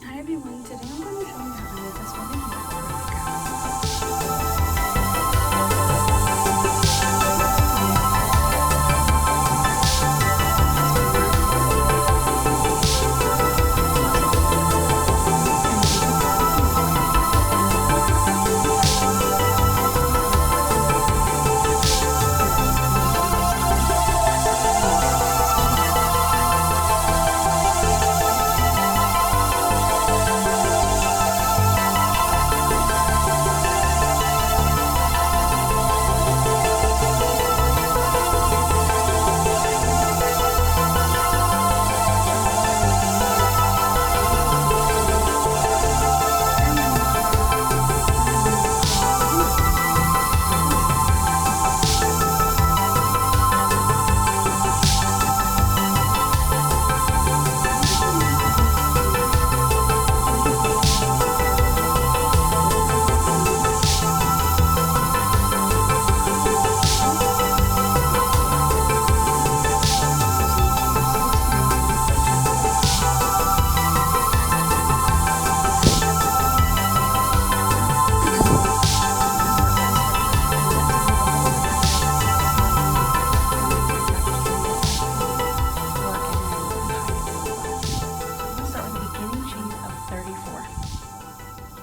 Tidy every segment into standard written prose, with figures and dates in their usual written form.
Hi everyone, today I'm going to show you how to make this really beautiful cowl.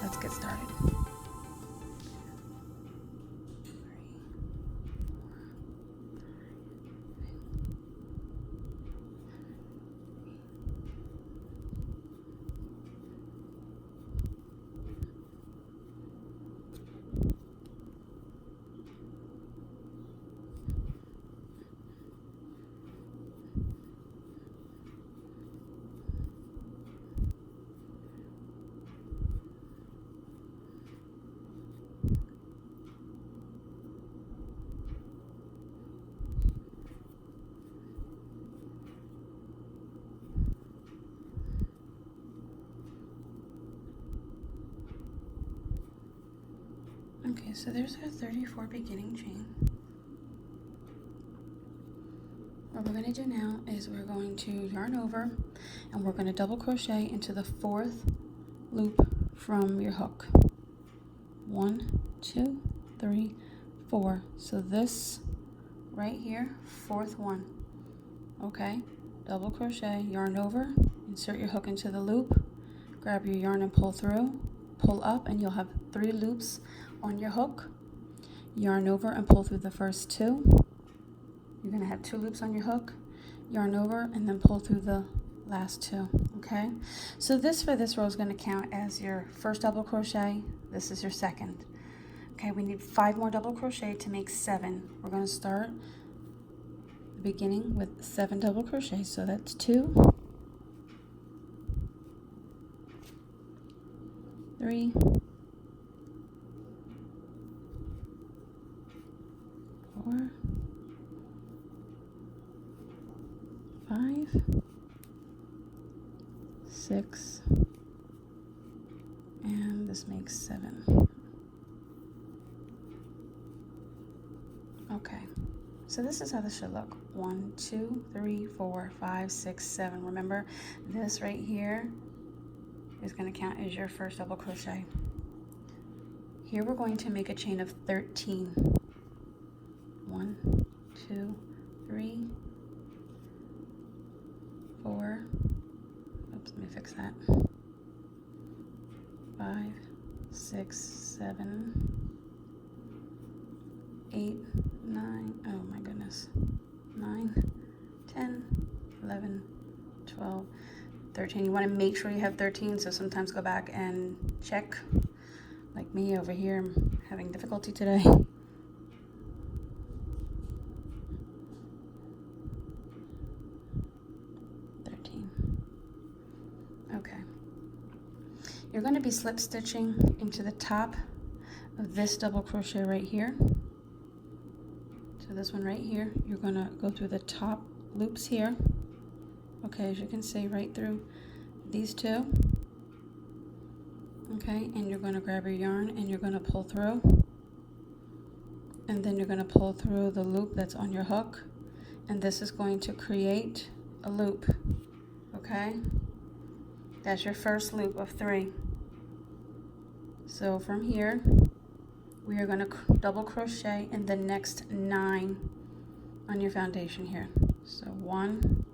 Let's get started. Okay, so there's our 34 beginning chain. What we're going to do now is we're going to yarn over and we're going to double crochet into the 4th loop from your hook. 1, 2, 3, 4. So this right here, 4th one. Okay, double crochet, yarn over, insert your hook into the loop, grab your yarn and pull through, pull up, and you'll have 3 loops on your hook. Yarn over and pull through the first 2. You're going to have 2 loops on your hook, yarn over, and then pull through the last 2. Okay, so this for this row is going to count as your first double crochet. This is your second. Okay, we need 5 more double crochet to make 7. We're going to start the beginning with 7 double crochet. So that's 2, 3, 4, 5, 6, and this makes 7. Okay, so this is how this should look. 1, 2, 3, 4, 5, 6, 7. Remember, this right here is going to count as your first double crochet. Here we're going to make a chain of 13. 1, 2, 3, 4. Oops, let me fix that. 5, 6, 7, 8, 9. Oh my goodness. 9, 10, 11, 12, 13. You want to make sure you have 13, so sometimes go back and check. Like me over here, I'm having difficulty today. 13. Okay. You're going to be slip stitching into the top of this double crochet right here. So this one right here, you're going to go through the top loops here. Okay, as you can see, right through these 2. Okay, and you're going to grab your yarn and you're going to pull through. And then you're going to pull through the loop that's on your hook. And this is going to create a loop. Okay? That's your first loop of 3. So from here, we are going to double crochet in the next 9 on your foundation here. So 1,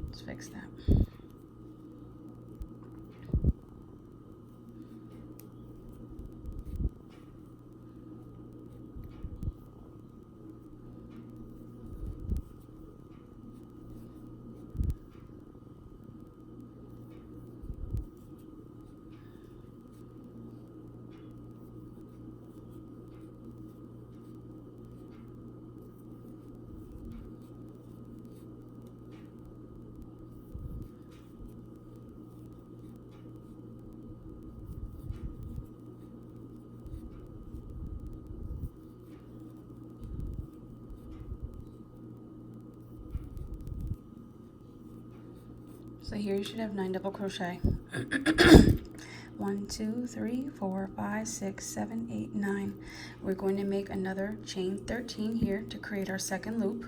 let's fix that. So here you should have 9 double crochet. 1, 2, 3, 4, 5, 6, 7, 8, 9. We're going to make another chain 13 here to create our second loop.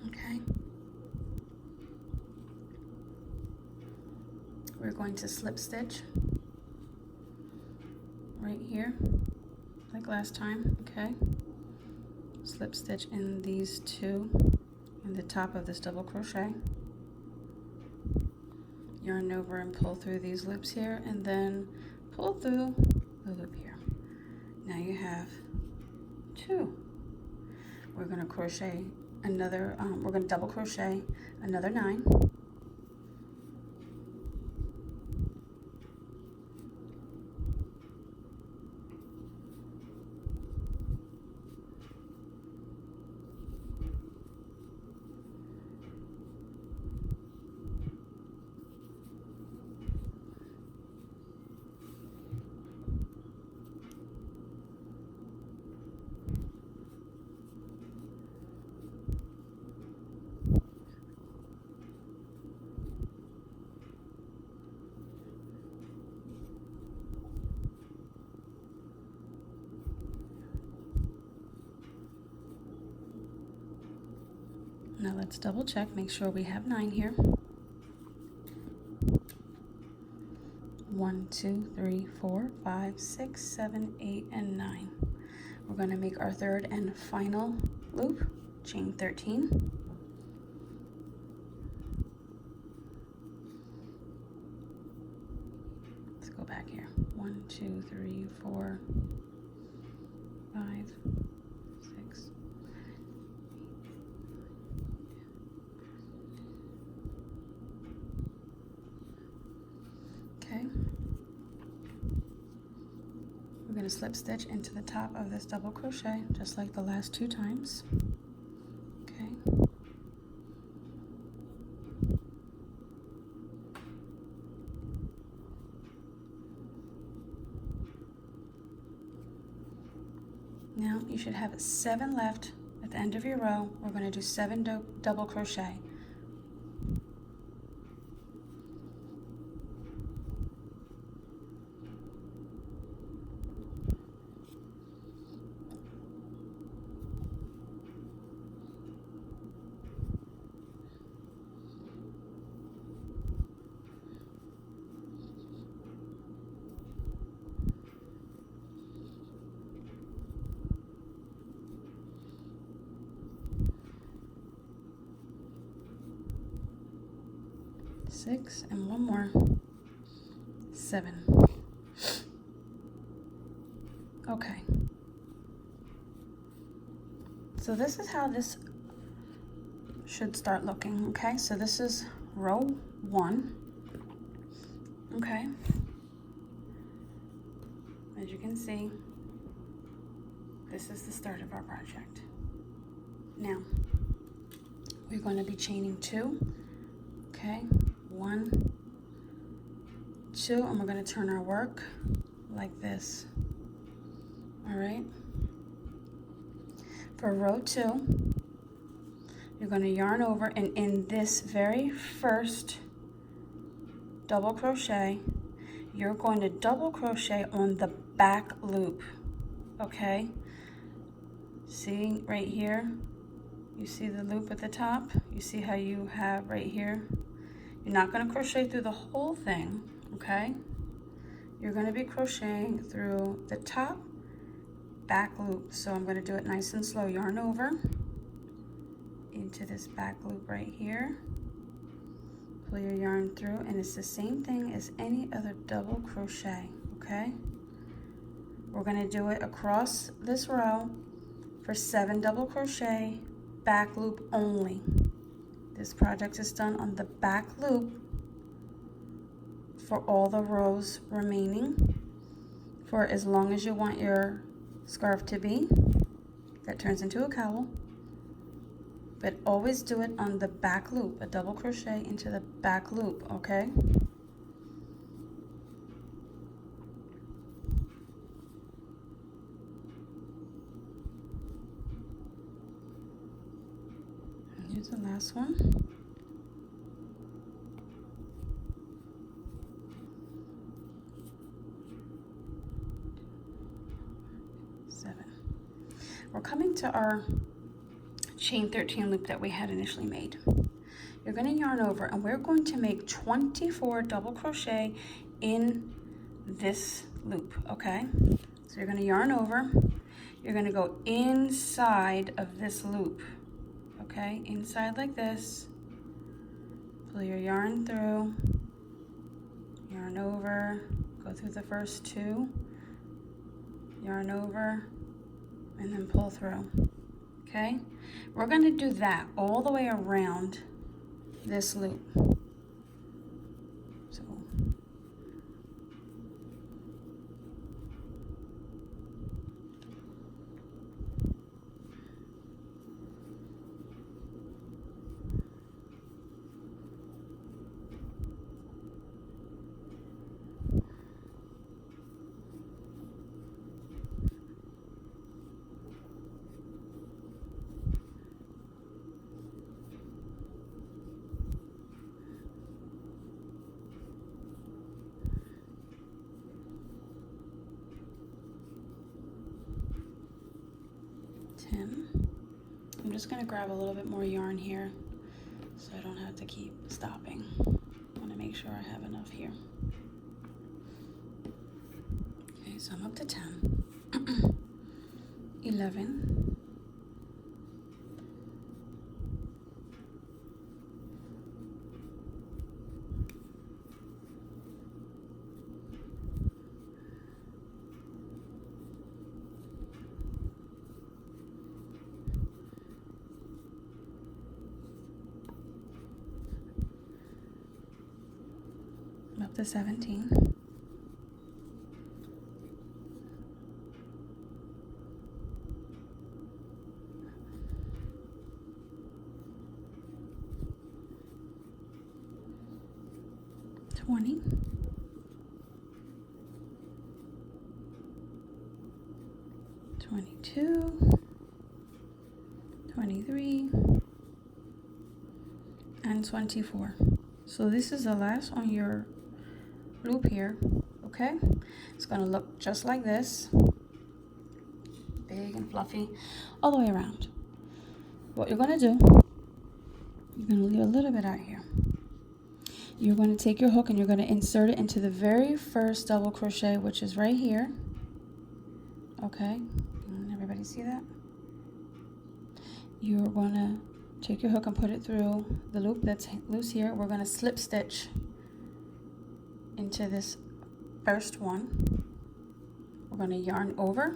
Okay. We're going to slip stitch right here, like last time, okay? Slip stitch in these 2 in the top of this double crochet. Yarn over and pull through these loops here, and then pull through the loop here. Now you have 2. We're going to crochet another, we're going to double crochet another 9. Now let's double check, make sure we have 9 here. 1, 2, 3, 4, 5, 6, 7, 8, and 9. We're going to make our third and final loop, chain 13. Let's go back here. 1, 2, 3, 4, 5, 6. Okay. We're going to slip stitch into the top of this double crochet, just like the last 2 times. Okay. Now you should have 7 left at the end of your row. We're going to do 7 double crochet. Six and one more. 7. Okay. So this is how this should start looking, okay? So this is row 1, okay? As you can see, this is the start of our project. Now, we're going to be chaining 2, okay? 1, 2, and we're going to turn our work like this. All right. For row 2, you're going to yarn over, and in this very first double crochet, you're going to double crochet on the back loop, okay? See right here, you see the loop at the top? You see how you have right here? You're not going to crochet through the whole thing, okay? You're going to be crocheting through the top back loop. So I'm going to do it nice and slow. Yarn over into this back loop right here. Pull your yarn through, and it's the same thing as any other double crochet, okay? We're going to do it across this row for 7 double crochet, back loop only. This project is done on the back loop for all the rows remaining, for as long as you want your scarf to be. That turns into a cowl. But always do it on the back loop, a double crochet into the back loop, okay? And here's the last one. We're coming to our chain 13 loop that we had initially made. You're going to yarn over, and we're going to make 24 double crochet in this loop, okay? So you're going to yarn over, you're going to go inside of this loop, okay? Inside like this, pull your yarn through, yarn over, go through the first 2, yarn over, and then pull through. Okay, we're going to do that all the way around this loop. So I'm just going to grab a little bit more yarn here so I don't have to keep stopping. I want to make sure I have enough here. Okay, so I'm up to 10, 11, 17, 20, 22, 23, and 24. So this is the last on your loop here, okay? It's gonna look just like this, big and fluffy all the way around. What you're gonna do, you're gonna leave a little bit out here. You're going to take your hook and you're going to insert it into the very first double crochet, which is right here, okay? Everybody see that? You're going to take your hook and put it through the loop that's loose here. We're going to slip stitch into this first one. We're going to yarn over.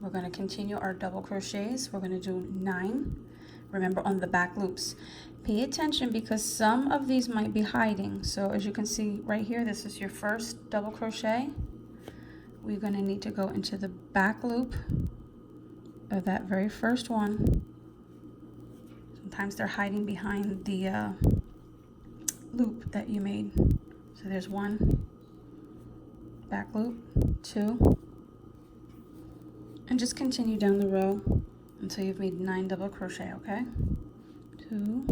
We're going to continue our double crochets. We're going to do 9. Remember, on the back loops. Pay attention because some of these might be hiding. So as you can see right here, this is your first double crochet. We're going to need to go into the back loop of that very first one. Sometimes they're hiding behind the loop that you made. So there's 1 back loop, 2, and just continue down the row until you've made 9 double crochet, okay? 2,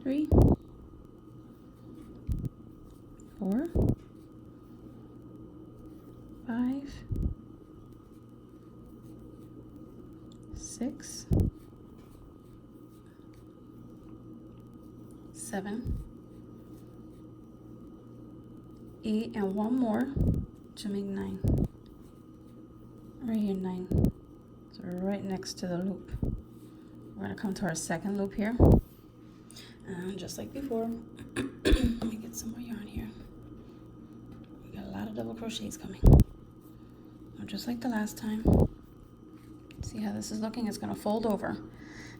3, 4, 5, 6, 7, 8, and one more to make 9. Right here, 9. So we're right next to the loop. We're gonna come to our second loop here. And just like before, let me get some more yarn here. We got a lot of double crochets coming. And just like the last time, see how this is looking? It's gonna fold over.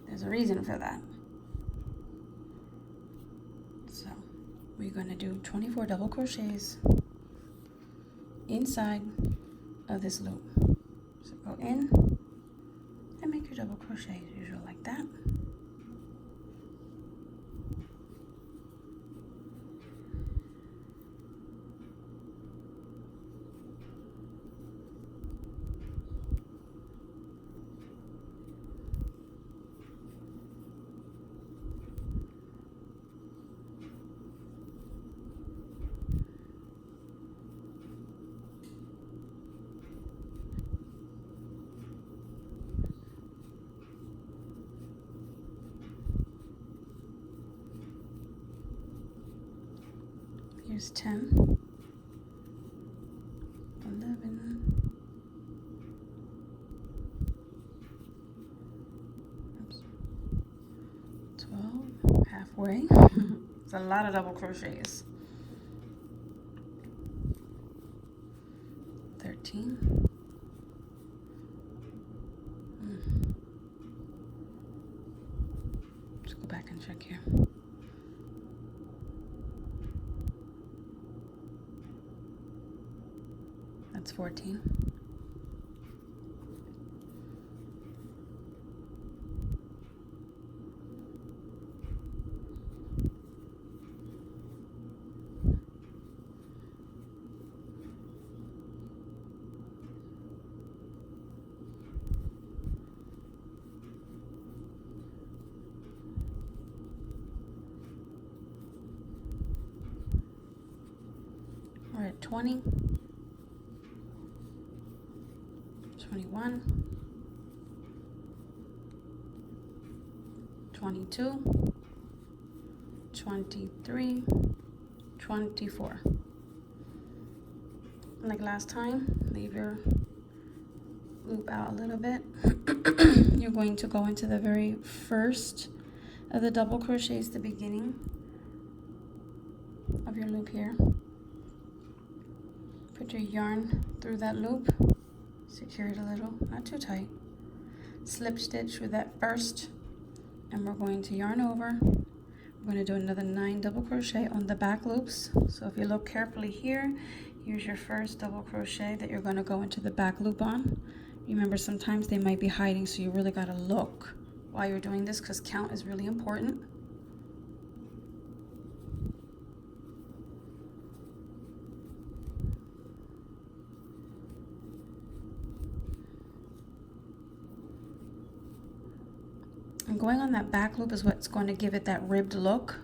There's a reason for that. So we're gonna do 24 double crochets inside of this loop. So go in and make your double crochet as usual, like that. Here's 10, 11, oops, 12, halfway. It's a lot of double crochets. 13. Let's go back and check here. That's 14. We're at 20. 21, 22, 23, 24. Like last time, leave your loop out a little bit. You're going to go into the very first of the double crochets, the beginning of your loop here. Put your yarn through that loop. Secure it a little, not too tight. Slip stitch with that first, and we're going to yarn over. We're going to do another 9 double crochet on the back loops. So if you look carefully here, here's your first double crochet that you're going to go into the back loop on. Remember, sometimes they might be hiding, so you really got to look while you're doing this, because count is really important. And going on that back loop is what's going to give it that ribbed look.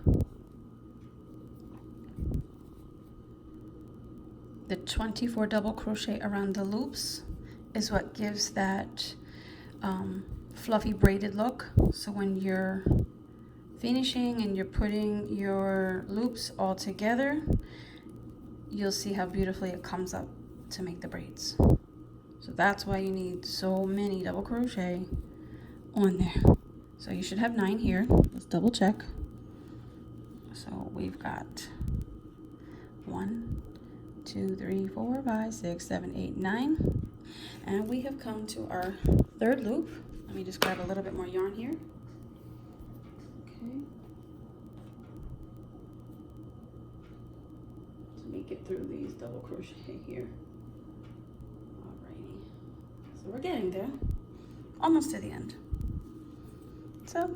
The 24 double crochet around the loops is what gives that fluffy braided look. So when you're finishing and you're putting your loops all together, you'll see how beautifully it comes up to make the braids. So that's why you need so many double crochet on there. So you should have 9 here. Let's double check. So we've got 1, 2, 3, 4, 5, 6, 7, 8, 9. And we have come to our third loop. Let me just grab a little bit more yarn here. Okay. To make it through these double crochet here. Alrighty. So we're getting there. Almost to the end. So,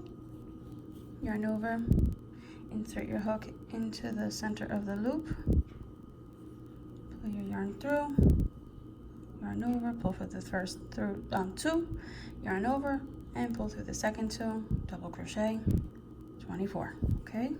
yarn over, insert your hook into the center of the loop, pull your yarn through, yarn over, pull through the first two, yarn over, and pull through the second two, double crochet, 24, okay?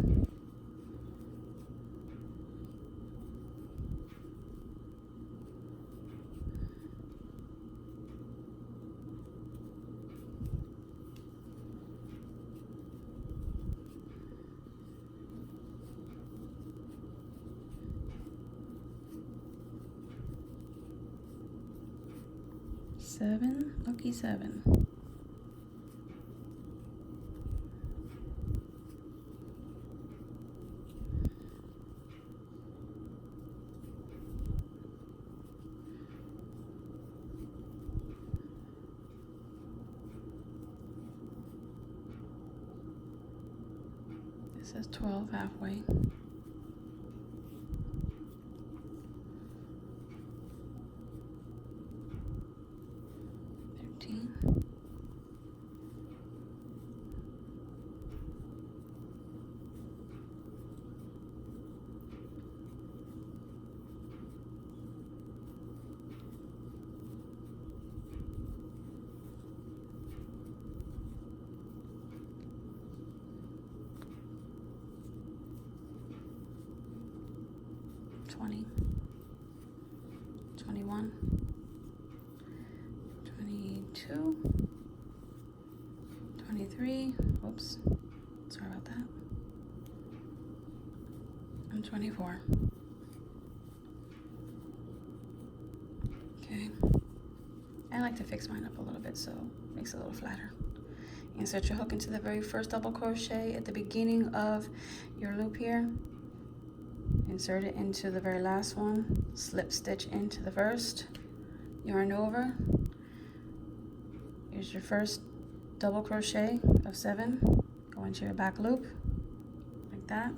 Seven, lucky seven. This is 12 halfway. 13. 20, 21, 22, 23, whoops, sorry about that, and 24. Okay, I like to fix mine up a little bit so it makes it a little flatter. Insert your hook into the very first double crochet at the beginning of your loop here. Insert it into the very last one, slip stitch into the first, yarn over. Here's your first double crochet of 7, go into your back loop like that,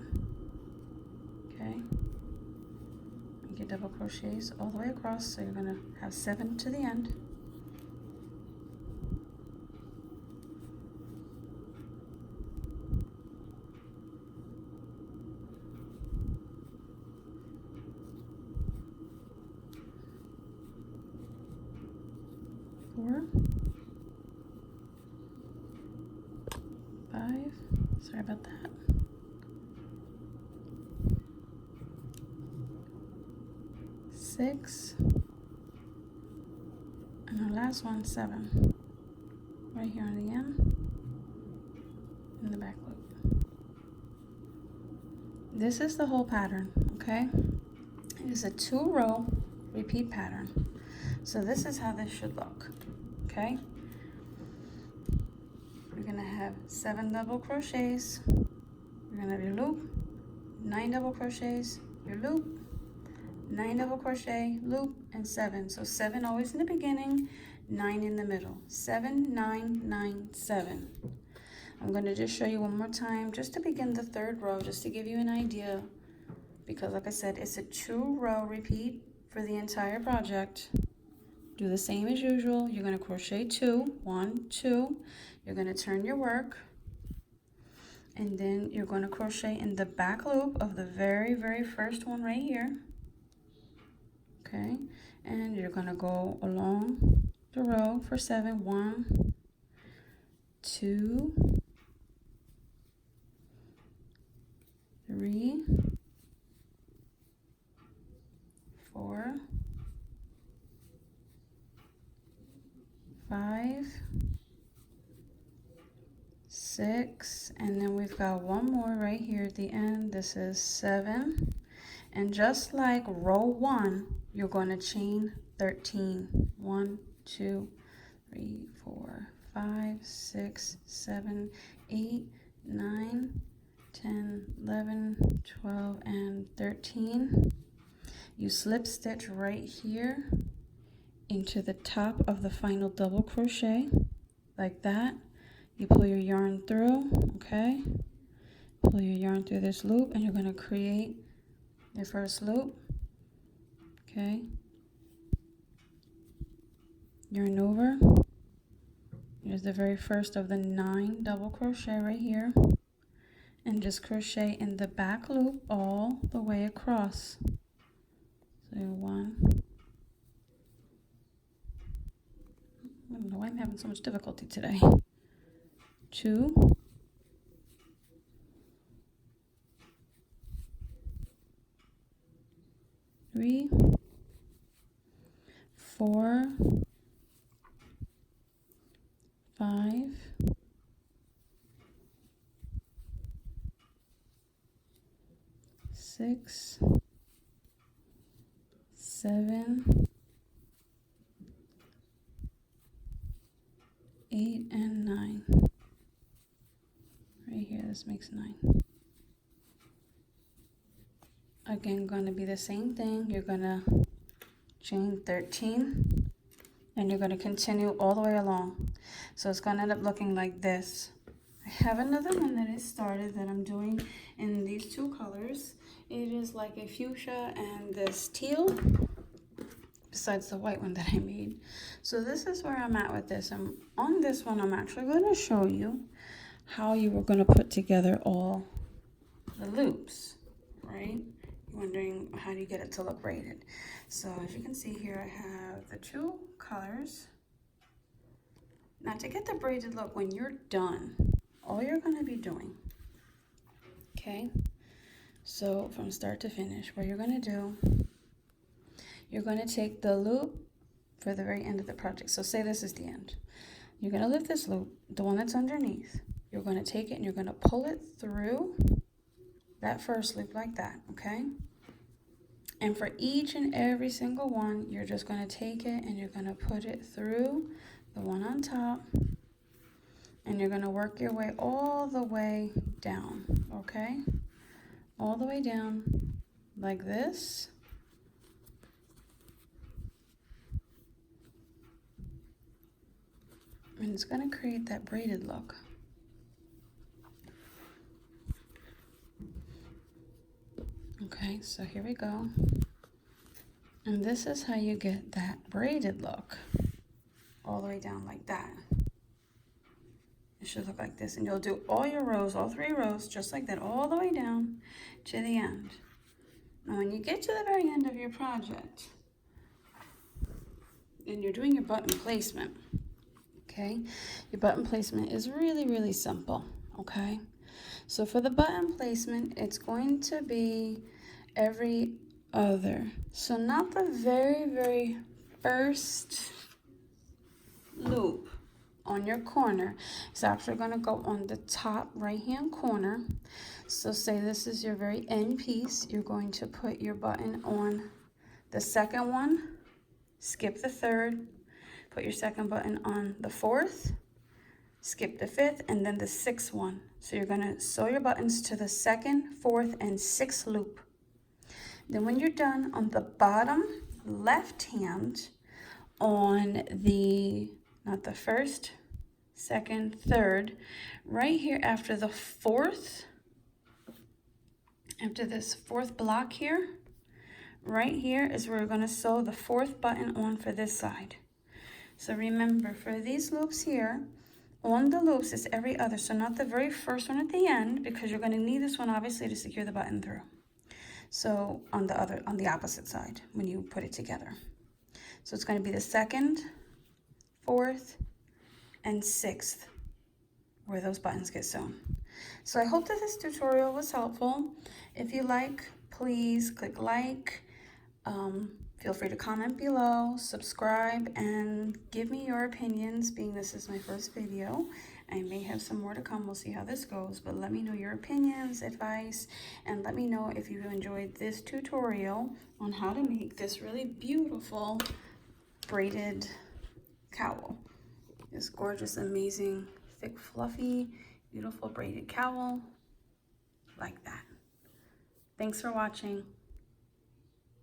okay, and get double crochets all the way across, so you're going to have 7 to the end. Four, 5, sorry about that, 6, and our last one, 7, right here on the end, in the back loop. This is the whole pattern, okay? It is a 2-row repeat pattern. So this is how this should look, okay? We're gonna have 7 double crochets, you're gonna have your loop, 9 double crochets, your loop, 9 double crochet, loop, and 7. So 7 always in the beginning, 9 in the middle. 7, 9, 9, 7. I'm going to just show you one more time just to begin the 3rd row, just to give you an idea, because like I said, it's a 2-row repeat for the entire project. Do the same as usual. You're going to crochet 2, 1, 2. You're going to turn your work, and then you're going to crochet in the back loop of the very first one right here. Okay, and you're going to go along the row for 7. 1, 2, 3, 4, 5, 6, and then we've got one more right here at the end. This is 7, and just like row 1, you're going to chain 13. 1, 2, 3, 4, 5, 6, 7, 8, 9, 10, 11, 12, and 13. You slip stitch right here into the top of the final double crochet like that. You pull your yarn through, okay? Pull your yarn through this loop, and you're going to create your first loop, okay? Yarn over. Here's the very first of the 9 double crochet right here, and just crochet in the back loop all the way across. So 1, know why I'm having so much difficulty today. 2, 3, 4, 5, 6, 7, 8, and 9. Right here, this makes 9. Again, going to be the same thing. You're going to chain 13, and you're going to continue all the way along. So it's going to end up looking like this. I have another one that is started that I'm doing in these 2 colors. It is like a fuchsia and this teal, besides the white one that I made. So this is where I'm at with this. And on this one, I'm actually going to show you how you were going to put together all the loops, right? You're wondering, how do you get it to look braided? So as you can see here, I have the 2 colors. Now to get the braided look, when you're done, all you're going to be doing, okay, so from start to finish, what you're going to do, you're going to take the loop for the very end of the project. So say this is the end. You're going to lift this loop, the one that's underneath. You're going to take it and you're going to pull it through that first loop like that, okay? And for each and every single one, you're just going to take it and you're going to put it through the one on top. And you're going to work your way all the way down, okay? All the way down like this. And it's going to create that braided look. Okay, so here we go. And this is how you get that braided look. All the way down like that. It should look like this. And you'll do all your rows, all 3 rows, just like that, all the way down to the end. Now when you get to the very end of your project, and you're doing your button placement, okay? Your button placement is really, really simple, okay? So for the button placement, it's going to be every other. So not the very, very first loop on your corner. It's actually going to go on the top right hand corner. So say this is your very end piece. You're going to put your button on the second one, skip the third, put your second button on the fourth, skip the fifth, and then the 6th one. So you're going to sew your buttons to the 2nd, 4th, and 6th loop. Then when you're done, on the bottom left hand, on the, not the 1st, 2nd, 3rd, right here after the 4th, after this 4th block here, right here is where we're going to sew the 4th button on for this side. So remember, for these loops here, on the loops is every other, so not the very first one at the end, because you're going to need this one obviously to secure the button through. So on the opposite side when you put it together. So it's going to be the 2nd, 4th, and 6th where those buttons get sewn. So I hope that this tutorial was helpful. If you like, please click like. Feel free to comment below, subscribe, and give me your opinions, being this is my first video. I may have some more to come. We'll see how this goes, but let me know your opinions, advice, and let me know if you've enjoyed this tutorial on how to make this really beautiful braided cowl. This gorgeous, amazing, thick, fluffy, beautiful braided cowl like that. Thanks for watching.